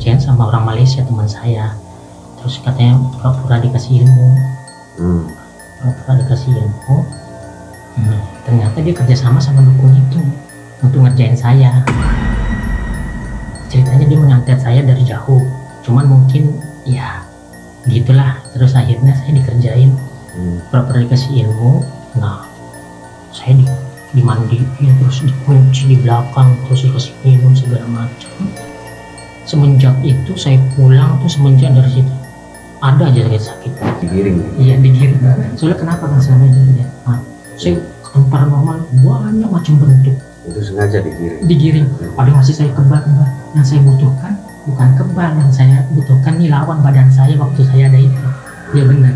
kerjaan sama orang Malaysia teman saya, terus katanya pura-pura dikasih ilmu. Pura-pura dikasih ilmu. Ternyata dia kerjasama sama dukun itu untuk ngerjain saya. Ceritanya dia menyantet saya dari jauh, cuman mungkin ya gitulah. Terus akhirnya saya dikerjain, pura-pura dikasih ilmu. Nah, saya dimandiin, terus dikunci di belakang, terus dikasih minum segala macam. Semenjak itu saya pulang tuh, semenjak dari situ ada aja sakit. Digiring? Iya, digiring. Soalnya kenapa kan selama ini ya, saya paranormal banyak macam bentuk. Itu sengaja digiring? Digiring. Ada masih saya kebal. Yang saya butuhkan bukan kebal, yang saya butuhkan nih lawan badan saya waktu saya ada itu. Ya benar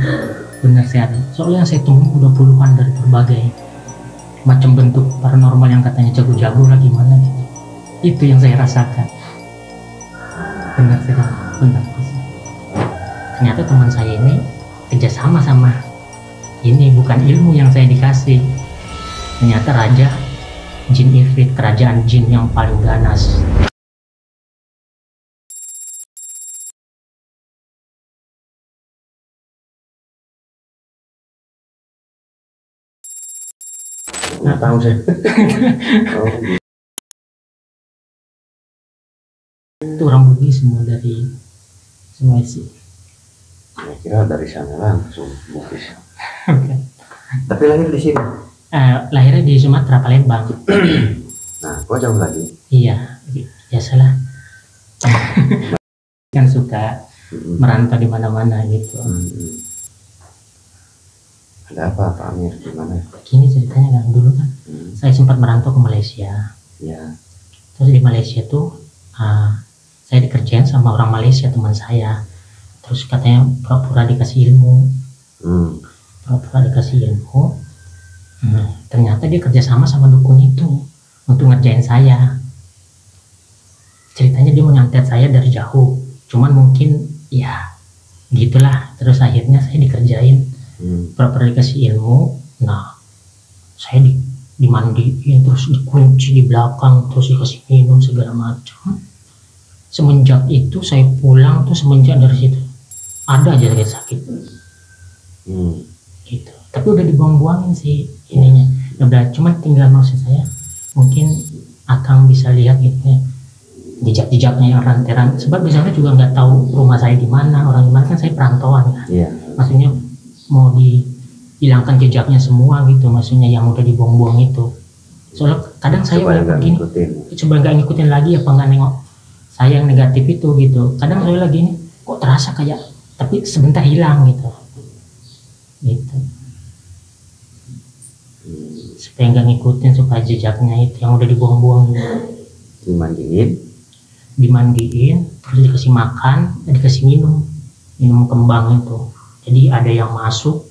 saya ada. Soalnya yang saya temuin udah puluhan dari berbagai macam bentuk paranormal yang katanya jago-jago lah gimana gitu. Itu yang saya rasakan. Benar sekali, benar. Ternyata teman saya ini kerjasama sama ini, bukan ilmu yang saya dikasih. Ternyata raja jin ifrit, kerajaan jin yang paling ganas. Nggak tahu saya. Itu orang Bugis semua, dari Sulawesi. Saya kira dari sana langsung Bugis. Okay. Tapi lahir di sini? Lahirnya di Sumatera, Palembang. Nah, kok jauh lagi? Iya, biasalah. Kan suka merantau di mana-mana gitu. Ada apa Pak Amir, gimana? Gini ceritanya kan, dulu kan saya sempat merantau ke Malaysia. Ya. Terus di Malaysia tuh saya dikerjain sama orang Malaysia teman saya. Terus katanya pura-pura dikasih ilmu. Pura-pura dikasih ilmu. Ternyata dia kerjasama sama dukun itu untuk ngerjain saya. Ceritanya dia menyantet saya dari jauh, cuman mungkin ya gitulah. Terus akhirnya saya dikerjain, pura-pura dikasih ilmu. Nah, saya dimandiin, terus dikunci di belakang, terus dikasih minum segala macam. Semenjak itu saya pulang tuh, semenjak dari situ ada aja sakit. Gitu. Tapi udah dibuang-buangin sih ininya. Udah, cuman tinggal maksud saya mungkin Akang bisa lihat gitu ya, jejak-jejaknya yang ranteran. Sebab biasanya juga nggak tahu rumah saya di mana, orang di mana, kan saya perantauan kan. Iya. Maksudnya mau dihilangkan jejaknya semua gitu, maksudnya yang udah dibuang-buang itu. Soalnya kadang saya begini, coba nggak ngikutin lagi apa nggak nengok saya yang negatif itu gitu. Kadang saya lagi ini kok terasa kayak, tapi sebentar hilang gitu. Supaya nggak ngikutin, supaya jejaknya itu yang udah dibuang-buang gitu. Dimandiin, terus dikasih makan, dikasih minum kembang itu. Jadi ada yang masuk,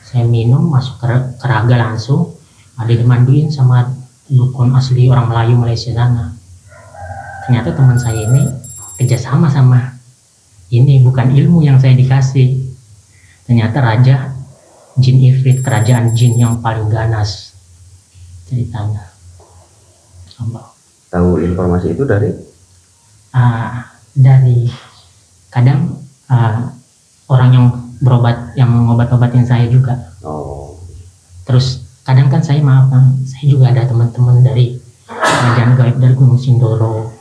saya minum, masuk ke raga langsung. Ada dimandiin sama dukun asli orang Melayu Malaysia sana. Ternyata teman saya ini kerjasama sama ini, bukan ilmu yang saya dikasih. Ternyata raja jin ifrit, kerajaan jin yang paling ganas. Ceritanya. Tahu informasi itu dari? Dari kadang orang yang berobat, yang ngobat-obatin saya juga. Terus kadang kan saya saya juga ada teman-teman dari kerajaan gaib dari Gunung Sindoro.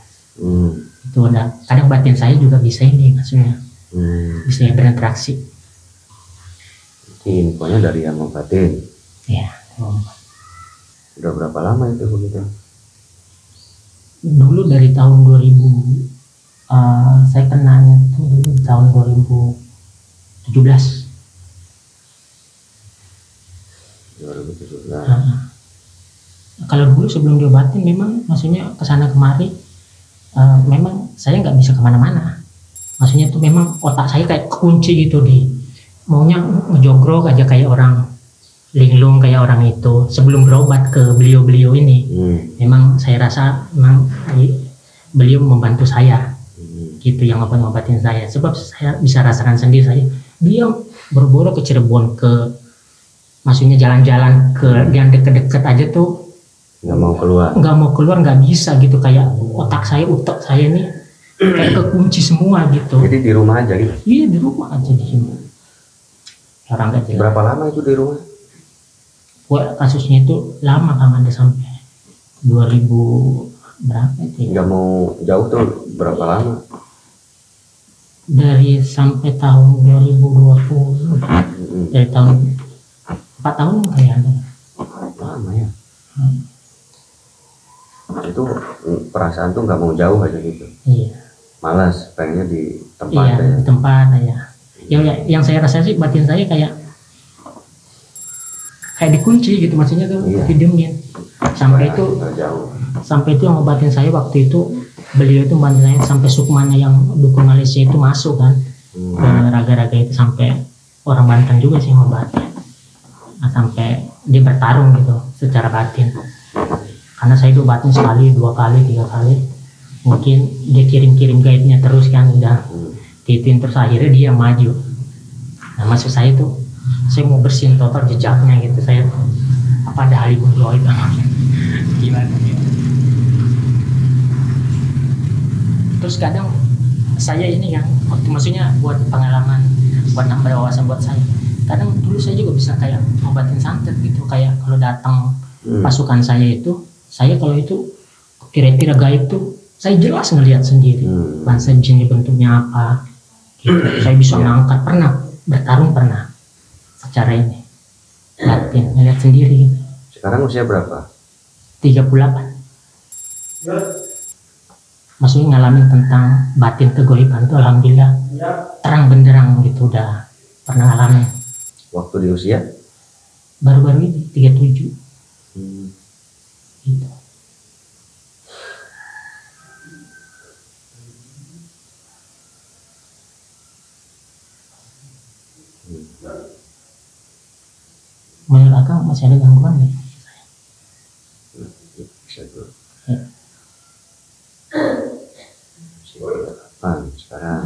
Itu ada, kadang batin saya juga bisa ini, maksudnya bisa berinteraksi. Infonya dari yang ngobatin. Ya. Udah berapa lama itu begitu? Dulu dari tahun 2000, saya kenanya itu dulu tahun 2017. 2017. Kalau dulu sebelum diobatin memang maksudnya kesana kemari, memang saya nggak bisa kemana-mana. Maksudnya itu memang otak saya kayak kunci gitu, maunya ngejogrok aja kayak orang linglung, kayak orang itu. Sebelum berobat ke beliau-beliau ini, memang saya rasa memang beliau membantu saya, gitu, yang ngobatin saya. Sebab saya bisa rasakan sendiri, dia berburu ke Cirebon, maksudnya jalan-jalan ke yang deket-deket aja tuh nggak mau keluar, nggak bisa gitu. Kayak otak saya ini kayak kekunci semua gitu. Jadi di rumah aja gitu? Iya, di rumah aja di sini. Orang nggak jelas. Berapa lama itu di rumah? Wah, kasusnya itu lama kan, ada sampai 2000 berapa itu ya? Nggak mau jauh tuh berapa lama? Dari sampai tahun 2020, dari tahun 4 tahun kayaknya. Lama ya. Itu perasaan tuh nggak mau jauh aja gitu. Iya. Malas, pengennya di tempat Iya, aja. di tempat aja. Yang saya rasa sih batin saya kayak dikunci gitu, maksudnya tuh Iya. didiemin. Sampai itu yang ngobatin saya waktu itu, beliau itu bantu saya sampai Sukmanya yang dukun Malaysia itu masuk kan, ke raga-raga itu, sampai orang Banten juga sih ngobatin. Nah, sampai dia bertarung gitu secara batin. Karena saya diobatin sekali, 2 kali, 3 kali. Mungkin dia kirim-kirim guide-nya terus kan, udah titin terus akhirnya dia maju. Nah, maksud saya tuh saya mau bersihin total jejaknya gitu. Saya apa ada Halibut Goib gimana gitu. Terus kadang saya ini kan waktu, maksudnya buat pengalaman, buat nambah wawasan buat saya. Kadang dulu saya juga bisa kayak ngobatin santet gitu, kayak kalau datang pasukan saya itu, saya kalau itu kira-kira gaib tuh saya jelas ngelihat sendiri bangsa jinnya bentuknya apa gitu. Saya bisa ngangkat, pernah bertarung, pernah secara ini batin ngelihat sendiri gitu. Sekarang usia berapa? 38. Maksudnya ngalamin tentang batin kegoiban tuh alhamdulillah terang benderang gitu, udah pernah ngalamin. Waktu di usia? Baru-baru ini 37. Gitu. Menurut Akang masih ada gangguan nggak? Bisa dulu. Ya. Sekarang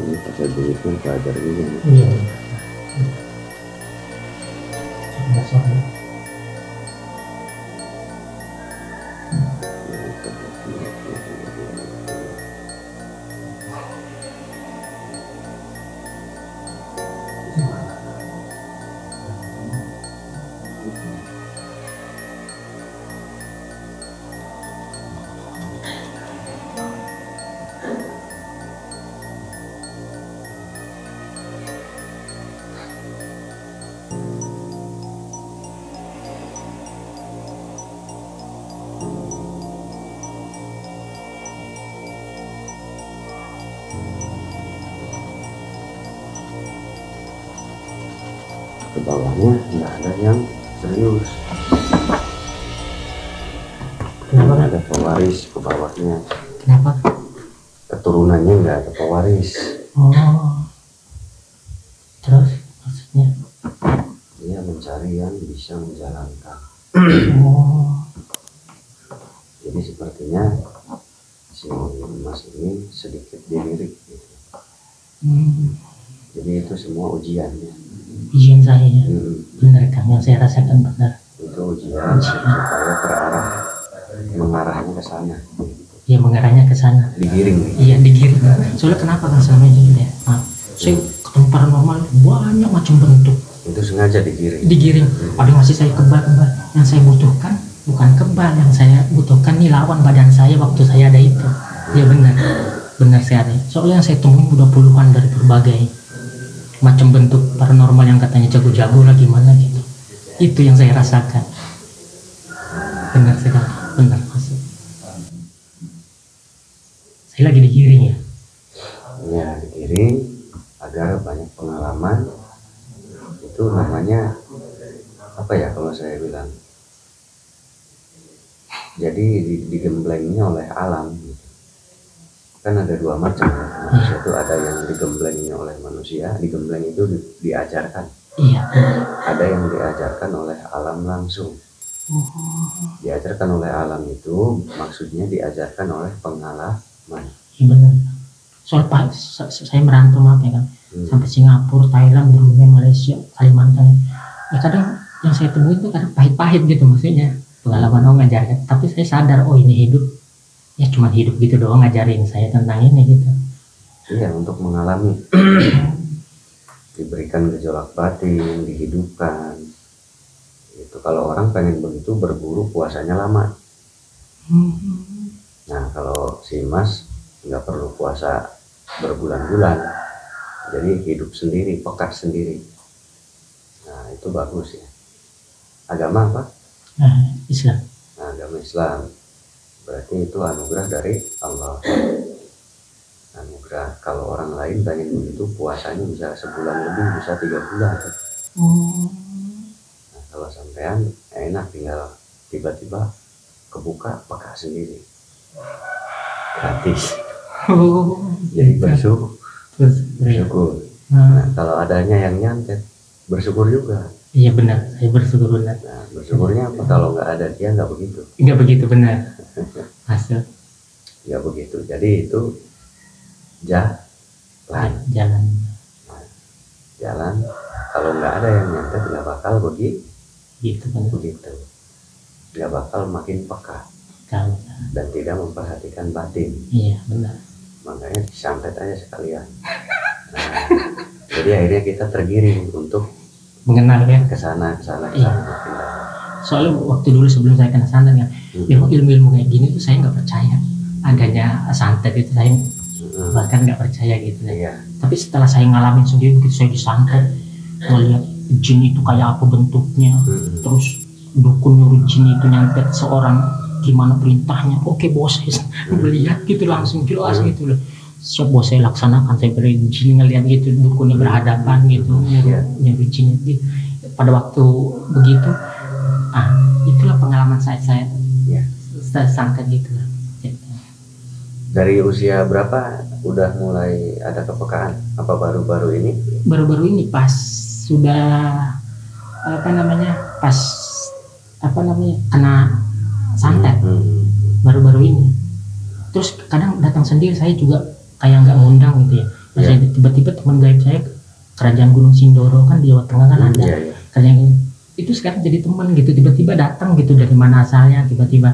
ini pakai duit pun pelajar juga nih. Iya. Sorry. Ke bawahnya nggak ada yang serius. Kenapa? Nggak ada pewaris ke bawahnya. Kenapa? Keturunannya nggak ada pewaris. Oh. Terus maksudnya? Dia mencari yang bisa menjalankan. Oh. Jadi sepertinya si Mas ini sedikit dilirik gitu. Jadi itu semua ujiannya. Ujian saya ya. Benar Kang, yang saya rasakan benar. Itu ujian supaya terarah, mengarahnya ke sana. Iya, mengarahnya ke sana. Digiring. Iya, digiring. Soalnya kenapa Kang selama ini ya? Saya ketemu paranormal banyak macam bentuk. Itu sengaja digiring. Digiring. Ada yang ngasih saya kebal-kebal. Yang saya butuhkan bukan kebal, yang saya butuhkan nih lawan badan saya waktu saya ada itu. Iya benar. Benar sekali. Soalnya yang saya temuin udah puluhan dari berbagai macam bentuk paranormal yang katanya jago-jago lah gimana gitu. Itu yang saya rasakan. Benar sekali. Benar masuk. Saya lagi digiring ya. Ya, digiring agar banyak pengalaman. Itu namanya apa ya kalau saya bilang? Jadi digemblengnya oleh alam gitu. kan ada dua macam. Manusia itu ada yang digembleng oleh manusia, digembleng itu diajarkan. Iya. Ada yang diajarkan oleh alam langsung. Diajarkan oleh alam itu maksudnya diajarkan oleh pengalaman. Iya benar. Soal Pak, saya merantau maaf ya kan, sampai Singapura, Thailand, Brunei, Malaysia, Kalimantan. Ya kadang yang saya temui itu kadang pahit-pahit gitu maksudnya. Pengalaman orang ngajarkan, tapi saya sadar oh ini hidup. Ya cuma hidup gitu doang ngajarin saya tentang ini gitu. Iya, untuk mengalami. Diberikan gejolak batin, dihidupkan. Itu kalau orang pengen begitu berburu puasanya lama. Nah kalau si Mas nggak perlu puasa berbulan-bulan, jadi hidup sendiri, pekat sendiri. Nah itu bagus ya. Agama apa? Islam. Nah, agama Islam. Berarti itu anugerah dari Allah. Anugerah. Kalau orang lain pengen begitu puasanya bisa sebulan lebih, bisa 3 bulan. Nah, kalau sampean enak tinggal tiba-tiba kebuka pekat sendiri. Gratis. Jadi bersyukur. Nah, kalau adanya yang nyantet, bersyukur juga. Iya benar, saya bersyukur benar. Nah, bersyukurnya apa? Kalau nggak ada dia nggak begitu. Nggak begitu benar. Hasil. Nggak begitu. Jadi itu jalan. Jalan. Nah, jalan. Kalau nggak ada yang nyantet nggak bakal begitu. Begitu. Nggak bakal makin peka. Dan tidak memperhatikan batin. Iya benar. Makanya disantet aja sekalian. Nah, jadi akhirnya kita tergiring untuk mengenal ya ke sana. Iya. Soalnya waktu dulu sebelum saya kena santet kan, ilmu-ilmu kayak gini tuh saya nggak percaya adanya santet itu, saya bahkan nggak percaya gitu. Iya. Tapi setelah saya ngalamin sendiri begitu saya disantet, ngeliat jin itu kayak apa bentuknya, terus dukun nyuruh jin itu nyantet seorang gimana perintahnya, oke bos saya melihat gitu langsung jelas gitu loh. Siap bos saya laksanakan, saya beri jin ngeliat gitu dukunnya berhadapan gitu nyuruh jin itu. Pada waktu begitu itulah pengalaman saya santet gitu. Dari usia berapa udah mulai ada kepekaan? Apa baru-baru ini? Baru-baru ini pas sudah kena santet. Baru-baru ini. Terus kadang datang sendiri, saya juga kayak nggak ngundang gitu ya. Saya tiba-tiba teman gaib saya kerajaan Gunung Sindoro kan di Jawa Tengah kan ada. Kerajaan itu sekarang jadi teman gitu, tiba-tiba datang gitu dari mana asalnya, tiba-tiba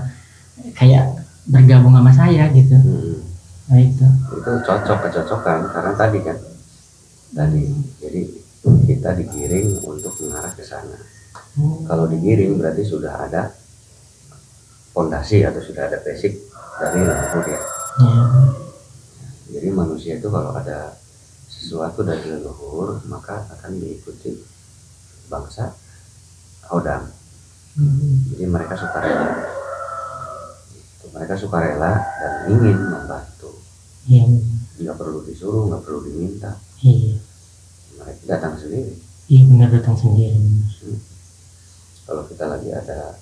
kayak bergabung sama saya gitu. Nah itu kecocokan karena tadi jadi kita digiring untuk mengarah ke sana. Kalau digiring berarti sudah ada fondasi atau sudah ada basic dari leluhur ya. Jadi manusia itu kalau ada sesuatu dari leluhur maka akan diikuti bangsa Odam. Jadi mereka sukarela dan ingin membantu. Nggak perlu disuruh, nggak perlu diminta. Mereka datang sendiri. Iya benar, datang sendiri. Kalau kita lagi ada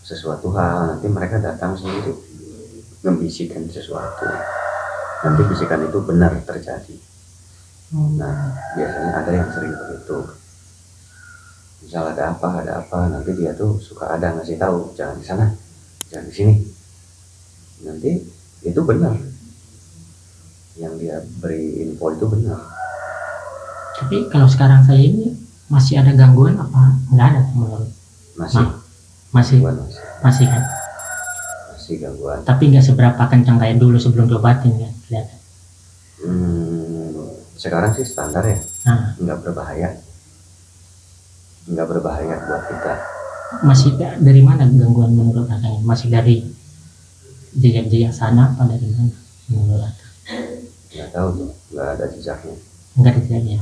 sesuatu hal, nanti mereka datang sendiri membisikkan sesuatu. Nanti bisikan itu benar terjadi. Nah biasanya ada yang sering begitu. Misal ada apa, nanti dia tuh suka ada ngasih tahu, jangan di sana, jangan di sini. Nanti itu benar, yang dia beri info itu benar. Tapi kalau sekarang saya ini masih ada gangguan apa nggak ada menurut? Masih kan? Masih gangguan. Tapi nggak seberapa kencang kayak dulu sebelum diobatin kan? Kelihatan. Sekarang sih standar ya, nggak berbahaya buat kita. Masih dari mana gangguan menurut kakaknya? Masih dari jejak sana apa dari mana menurut kakak? Nggak tahu tuh, nggak ada jejaknya. Nggak ada jejaknya.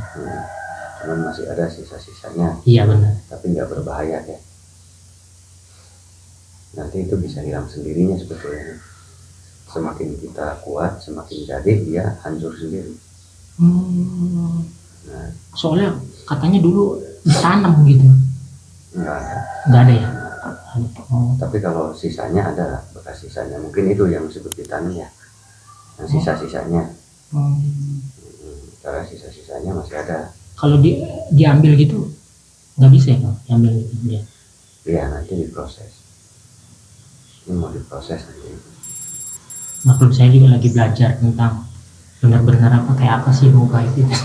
Cuman masih ada sisa-sisanya. Iya benar. Tapi nggak berbahaya ya. Nanti itu bisa hilang sendirinya sebetulnya. Semakin kita kuat, semakin jadi dia hancur sendiri. Nah, soalnya katanya dulu ditanam gitu. Nggak ada ya. Tapi kalau sisanya ada, bekas sisanya mungkin itu yang disebut ditanam ya. Yang sisa-sisanya, Hmm. karena sisa-sisanya masih ada. Kalau diambil gitu nggak bisa ya Bang? Diambil gitu dia. Iya, nanti diproses. Ini mau diproses nanti. Maklum saya juga lagi belajar tentang benar-benar apa kayak apa sih ilmu gaib itu.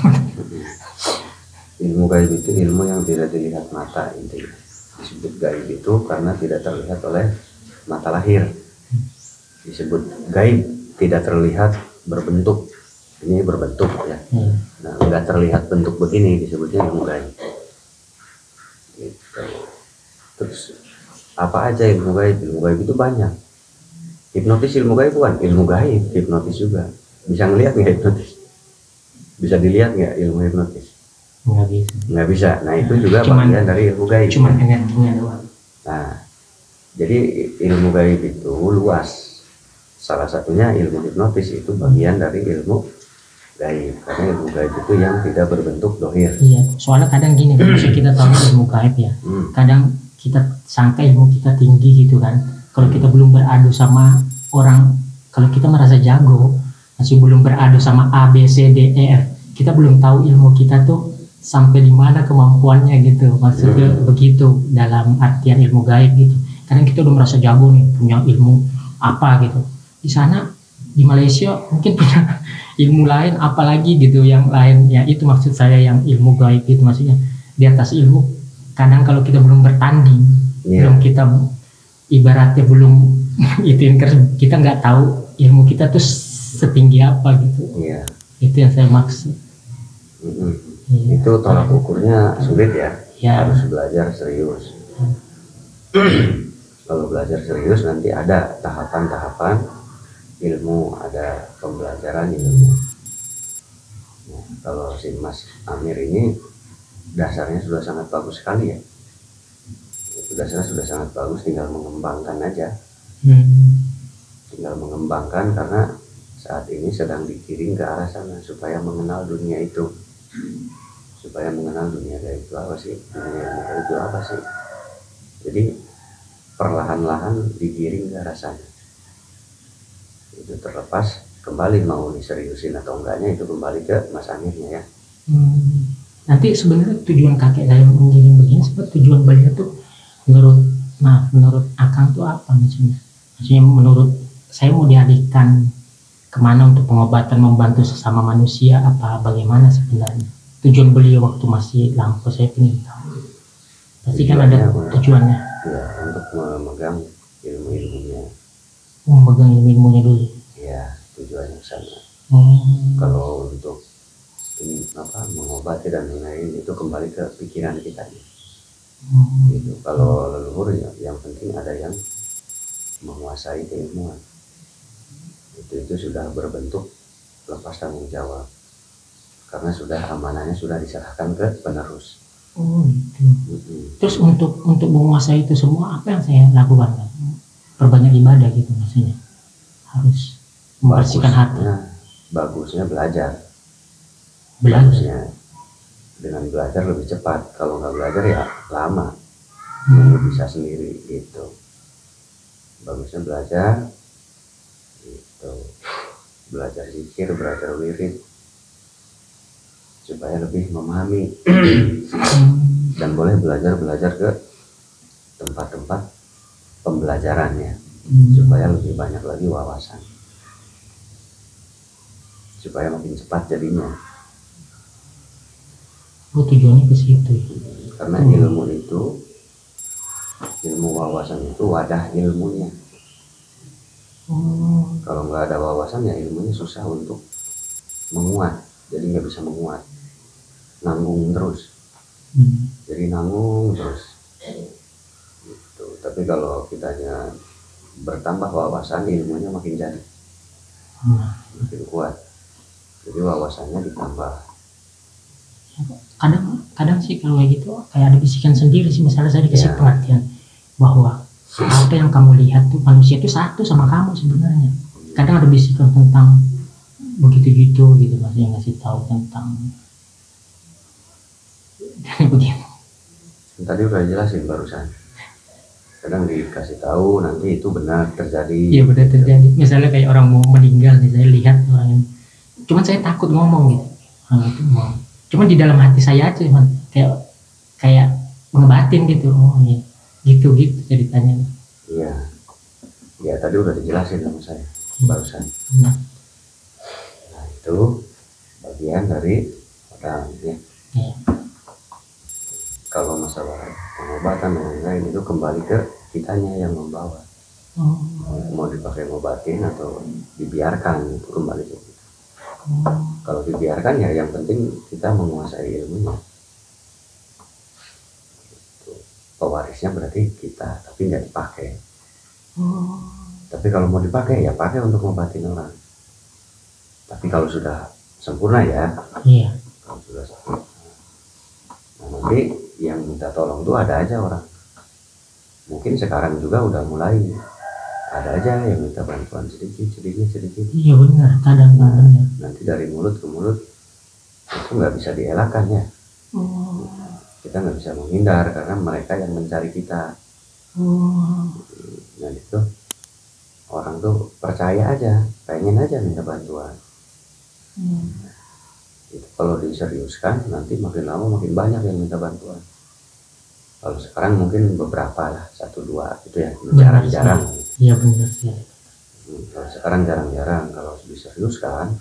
Ilmu gaib itu ilmu yang tidak dilihat mata, intinya. Disebut gaib itu karena tidak terlihat oleh mata lahir. Disebut gaib tidak terlihat berbentuk. Ini berbentuk ya. Nah, nggak terlihat bentuk begini disebutnya ilmu gaib. Gitu. Terus apa aja ilmu gaib? Ilmu gaib itu banyak. Hipnotis ilmu gaib bukan? Ilmu gaib, hipnotis juga. Bisa ngelihat nggak hipnotis? Bisa dilihat nggak ilmu hipnotis? Nggak bisa. Nggak bisa. Nah itu juga Cuman- bagian dari ilmu gaib. Cuma energinya doang. Nah, jadi ilmu gaib itu luas. Salah satunya ilmu hipnotis itu bagian dari ilmu gaib. Karena ilmu gaib itu yang tidak berbentuk dohir. Iya, soalnya kadang gini, kalau misalnya kita tahu ilmu gaib ya, kadang kita sangka ilmu kita tinggi gitu kan. Kalau kita belum beradu sama orang, kalau kita merasa jago, masih belum beradu sama A, B, C, D, E, F, kita belum tahu ilmu kita tuh sampai di mana kemampuannya gitu. Maksudnya begitu dalam artian ilmu gaib gitu. Kadang kita udah merasa jago nih, punya ilmu apa gitu. Di sana di Malaysia mungkin punya ilmu lain apalagi gitu yang lain ya, itu maksud saya yang ilmu gaib itu, maksudnya di atas ilmu. Kadang kalau kita belum bertanding, belum kita ibaratnya belum itu kita nggak tahu ilmu kita tuh setinggi apa gitu. Iya. Itu yang saya maksud. Iya. Itu tolak ukurnya sulit ya. Ya. Harus belajar serius. Kalau belajar serius nanti ada tahapan-tahapan ilmu, ada pembelajaran ilmu. Nah, kalau si Mas Amir ini dasarnya sudah sangat bagus sekali ya. Itu dasarnya sudah sangat bagus, tinggal mengembangkan aja. Tinggal mengembangkan karena saat ini sedang dikirim ke arah sana supaya mengenal dunia itu. Supaya mengenal dunia gaib itu apa sih? Dunia gaib itu apa sih? Jadi perlahan-lahan digiring ke arah sana. Itu terlepas kembali mau diseriusin atau enggaknya itu kembali ke Mas Amirnya ya. Nanti sebenarnya tujuan kakek saya mengirim begini sebab tujuan beliau tuh menurut Akang tuh apa maksudnya? Maksudnya menurut saya mau dialihkan kemana untuk pengobatan, membantu sesama manusia apa bagaimana sebenarnya? Tujuan beliau waktu masih lampau saya ingin tahu. Pasti kan ada tujuannya. Ya, untuk memegang ilmu-ilmunya. Memegang ilmu-ilmunya dulu. Ya, tujuannya sama. Kalau untuk ini mengobati dan lain-lain itu kembali ke pikiran kita. Gitu. Kalau leluhur ya, yang penting ada yang menguasai keilmuan. Itu sudah berbentuk lepas tanggung jawab. Karena sudah amanahnya sudah diserahkan ke penerus. Gitu. Terus untuk menguasai itu semua apa yang saya lakukan? Perbanyak ibadah gitu maksudnya. Harus membersihkan hati. Bagusnya belajar. Dengan belajar lebih cepat. Kalau nggak belajar ya lama. Bisa sendiri gitu. Bagusnya belajar. Gitu. Belajar zikir, belajar wirid supaya lebih memahami. Dan boleh belajar ke tempat-tempat pembelajarannya supaya lebih banyak lagi wawasan, supaya makin cepat jadinya. Tujuannya ke situ. Karena ilmu wawasan itu wadah ilmunya. Kalau nggak ada wawasan ya ilmunya susah untuk menguat, jadi nggak bisa menguat, nanggung terus. Jadi nanggung terus gitu. Tapi kalau kitanya bertambah wawasan, ilmunya makin jadi makin kuat, jadi wawasannya ditambah. Kadang sih kalau kayak gitu kayak ada bisikan sendiri sih, misalnya saya dikasih pengertian bahwa apa yang kamu lihat tuh manusia itu satu sama kamu sebenarnya. Kadang ada bisikan tentang begitu gitu maksudnya ngasih tahu tentang begitu. Tadi udah jelasin barusan. kadang dikasih tahu nanti itu benar terjadi. Iya benar terjadi. Misalnya kayak orang mau meninggal nih, saya lihat orang ini. Cuman saya takut ngomong gitu. Itu mau. Cuman di dalam hati saya aja, cuman kayak ngebatin gitu. Oh iya, gitu ceritanya. Iya. Ya tadi udah dijelasin sama saya barusan. Nah, itu bagian dari orang ya. iya. Kalau masalah pengobatan dan lain-lain itu kembali ke kitanya yang membawa. Mau dipakai ngobatin atau dibiarkan, itu kembali ke kita. Kalau dibiarkan ya yang penting kita menguasai ilmunya. Pewarisnya berarti kita, tapi nggak dipakai. Tapi kalau mau dipakai ya pakai untuk ngobatin orang. Tapi kalau sudah sempurna ya. Iya. Kalau sudah sempurna. Nah, nanti yang minta tolong tuh ada aja orang. Mungkin sekarang juga udah mulai ada aja yang minta bantuan sedikit. Iya benar, kadang-kadang ya. Nanti dari mulut ke mulut itu nggak bisa dielakkan ya. Kita nggak bisa menghindar karena mereka yang mencari kita. Nah itu orang tuh percaya aja, pengen aja minta bantuan. Itu kalau diseriuskan nanti makin lama makin banyak yang minta bantuan. Kalau sekarang mungkin beberapa lah, 1-2 gitu ya, jarang-jarang. Iya benar sih. Kalau sekarang jarang-jarang, kalau diseriuskan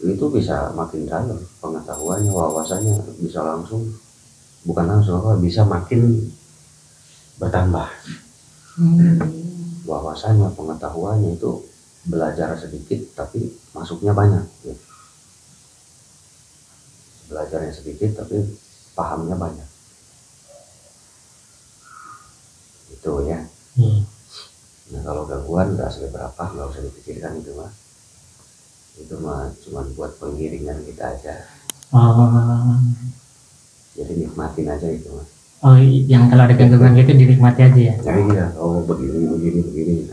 itu bisa makin dalam pengetahuannya, wawasannya bisa langsung, bukan langsung, bisa makin bertambah. Wawasannya, pengetahuannya itu belajar sedikit tapi masuknya banyak. Ya. Belajarnya sedikit tapi pahamnya banyak. Itu ya. Nah kalau gangguan nggak seberapa, nggak usah dipikirkan itu mah. Itu mah cuma buat penggiringan kita aja. Jadi nikmatin aja itu mah. Oh, yang kalau ada gangguan gitu dinikmati aja ya. Jadi ya, oh begini.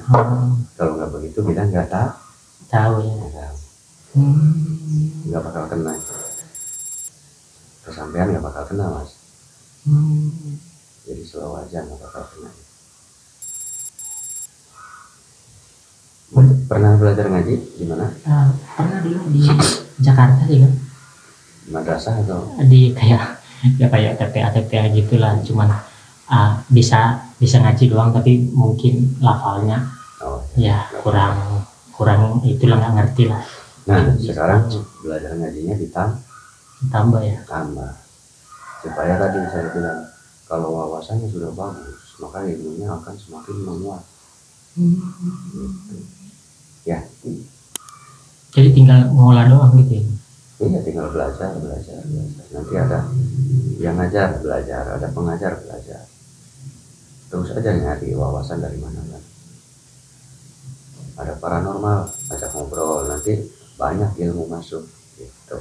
Kalau nggak begitu kita nggak tahu ya. Nggak bakal kena. Kesampean nggak bakal kena mas. Jadi slow aja nggak bakal kena. Pernah belajar ngaji di mana? Pernah dulu di Jakarta sih kan. Madrasah atau? Di kayak TPA gitulah, cuman bisa ngaji doang tapi mungkin lafalnya ya kurang itulah, nggak ngerti lah. Nah sekarang belajar ngajinya ditambah ya. Tambah supaya tadi saya bilang kalau wawasannya sudah bagus maka ilmunya akan semakin menguat. Gitu. Ya. Jadi tinggal ngolah doang gitu ya. Iya tinggal belajar. Nanti ada yang ngajar belajar, ada pengajar belajar. Terus aja nyari wawasan dari mana kan. Ada paranormal, ajak ngobrol, nanti banyak ilmu masuk gitu.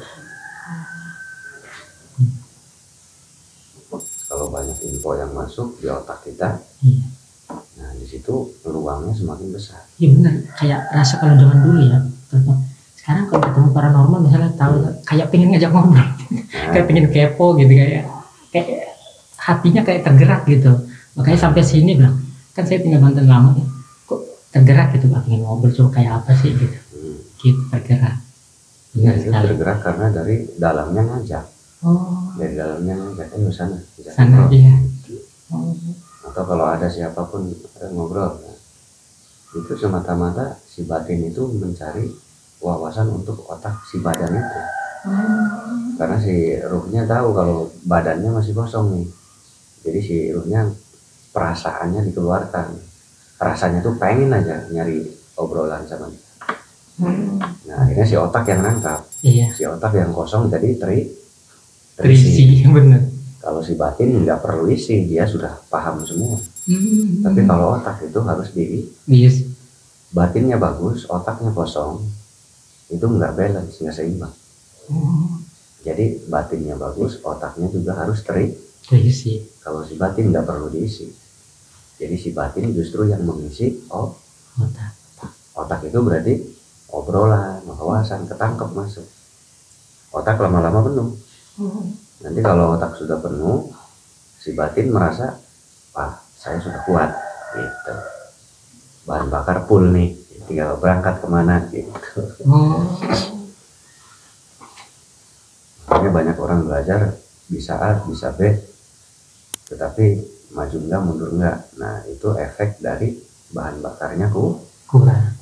Kalau banyak info yang masuk di otak kita, nah di situ peluangnya semakin besar. Iya benar, kayak rasa kalau zaman dulu ya. Sekarang kalau ketemu paranormal misalnya tahu kayak pengen ngajak ngobrol, kayak pengen kepo gitu, kayak hatinya kayak tergerak gitu. Makanya sampai sini bilang, kan saya tinggal Banten lama ya, kok tergerak gitu, pengen ngobrol coba kayak apa sih gitu. Gitu tergerak. Ya, itu tergerak karena dari dalamnya ngajak. Dari dalamnya ngajak ayo sana aja. Atau kalau ada siapapun ngobrol, nah, itu semata-mata si batin itu mencari wawasan untuk otak si badan itu. Karena si ruhnya tahu kalau badannya masih kosong nih. Jadi si ruhnya perasaannya dikeluarkan. Rasanya tuh pengen aja nyari obrolan sama dia. Nah akhirnya si otak yang nangkap. Si otak yang kosong jadi terisi. Bener. Kalau si batin nggak perlu isi, dia sudah paham semua. Tapi kalau otak itu harus diisi. Batinnya bagus, otaknya kosong, itu nggak balance, nggak seimbang. Jadi batinnya bagus, otaknya juga harus terisi. Kalau si batin nggak perlu diisi, jadi si batin justru yang mengisi otak. Otak itu berarti obrolan, wawasan, ketangkep masuk. Otak lama-lama penuh. Nanti kalau otak sudah penuh, si batin merasa, saya sudah kuat. gitu. Bahan bakar full nih, tinggal berangkat kemana gitu. Makanya banyak orang belajar bisa A, bisa B, tetapi maju enggak, mundur enggak. Nah itu efek dari bahan bakarnya kurang.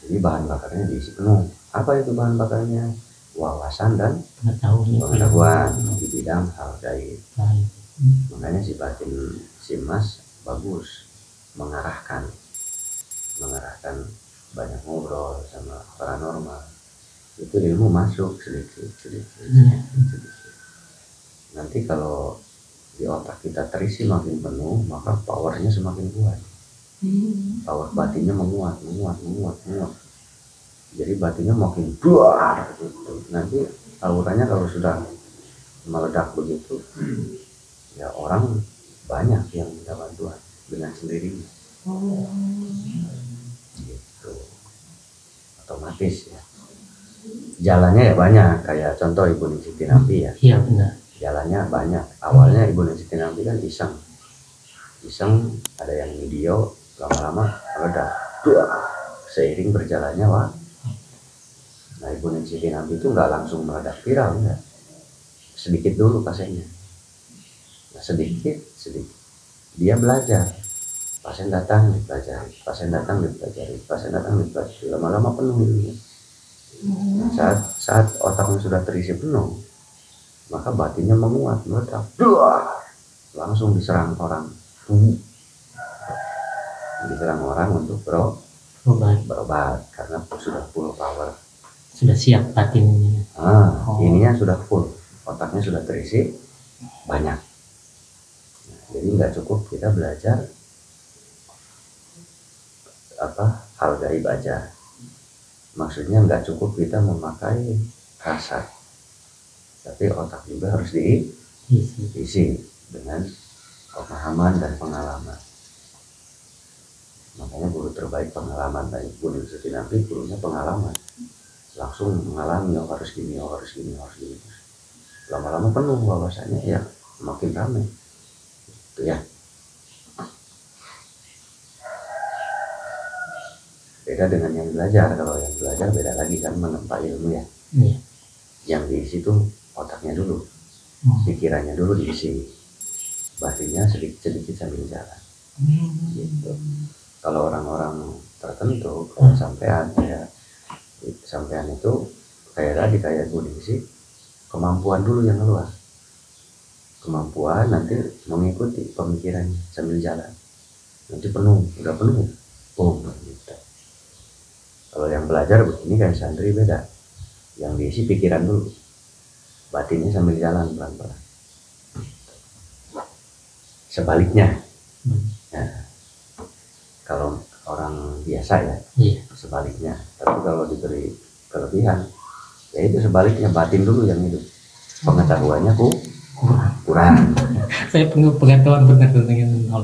Jadi bahan bakarnya diisi penuh. Apa itu bahan bakarnya? Wawasan dan pengetahuan di bidang hal gaib. Makanya si batin si Mas bagus mengarahkan banyak ngobrol sama paranormal. Itu ilmu masuk sedikit. Nanti kalau di otak kita terisi makin penuh, maka powernya semakin kuat. Power batinnya menguat. Jadi batinnya makin buar gitu. Nanti auranya kalau sudah meledak begitu, ya orang banyak yang minta bantuan dengan sendirinya. Gitu. Otomatis ya. Jalannya ya banyak, kayak contoh Ibu Ningsih Tinampi ya. Iya benar. Jalannya banyak. Awalnya Ibu Ningsih Tinampi kan iseng ada yang video, lama-lama meledak. Seiring berjalannya nah Ibu Ningsih Tinampi itu nggak langsung meledak viral, enggak. Sedikit dulu pasiennya. Nah, sedikit dia belajar. Pasien datang dipelajari, lama-lama penuh ilmunya. Saat otaknya sudah terisi penuh, maka batinnya menguat, meledak, langsung diserang orang untuk berobat karena sudah full power, sudah siap batinnya. Ininya sudah full, otaknya sudah terisi banyak. Nah, jadi nggak cukup kita belajar hal gaib aja. Maksudnya nggak cukup kita memakai kasar, tapi otak juga harus diisi dengan pemahaman dan pengalaman. Makanya guru terbaik pengalaman, dan Ibu Ningsih Tinampi gurunya pengalaman, langsung mengalami harus gini. Lama-lama penuh wawasannya, ya makin ramai itu ya. Beda dengan yang belajar. Kalau yang belajar beda lagi kan, menempa ilmu ya. Yang diisi itu otaknya dulu, pikirannya dulu diisi, batinnya sedikit sambil jalan. Gitu. Kalau orang-orang tertentu, kalau sampean itu kayak Ibu Ningsih, kemampuan dulu yang keluar, kemampuan nanti mengikuti pemikirannya sambil jalan. Nanti udah penuh, gitu. Kalau yang belajar begini kayak santri beda, yang diisi pikiran dulu, batinnya sambil jalan pelan-pelan. Sebaliknya, nah, kalau orang biasa ya, sebaliknya. Tapi kalau diberi kelebihan, ya itu sebaliknya, batin dulu yang hidup, pengetahuannya kurang. Saya pengetahuan benar tentang nol.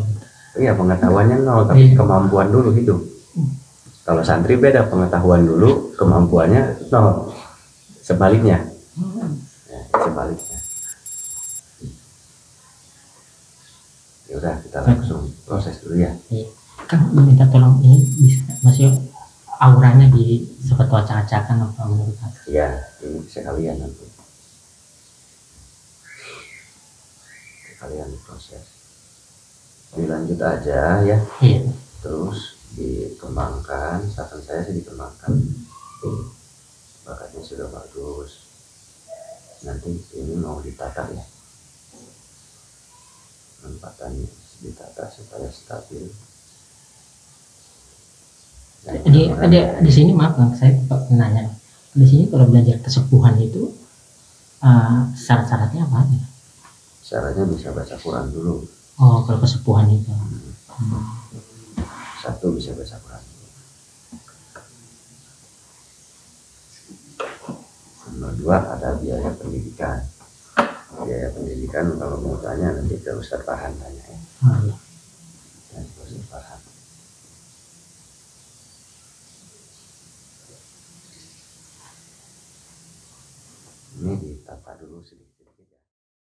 Iya, pengetahuannya nol, tapi kemampuan dulu hidup. Kalau santri beda, pengetahuan dulu, kemampuannya nol. Sebaliknya. Sebaliknya. Ya udah, kita langsung proses dulu ya. Kan meminta tolong ini bisa masih auranya di seperti acak-acakan apa menurut Anda? Iya, ini sekalian nanti. Sekalian proses. Dilanjut aja ya. Iya. Terus dikembangkan, saran saya sih dikembangkan. Bakatnya sudah bagus. Nanti ini mau ditata ya. Penempatannya ditata supaya stabil. Ada di sini, maaf Bang, saya nanya. Di sini kalau belajar kesepuhan itu syarat-syaratnya apa aja? Syaratnya bisa baca Quran dulu. Oh, kalau kesepuhan itu. Satu, bisa baca Quran dulu. Nomor 2, ada biaya pendidikan. Biaya pendidikan kalau mau tanya nanti ke Ustaz Farhan tanya ya. Ustaz Farhan.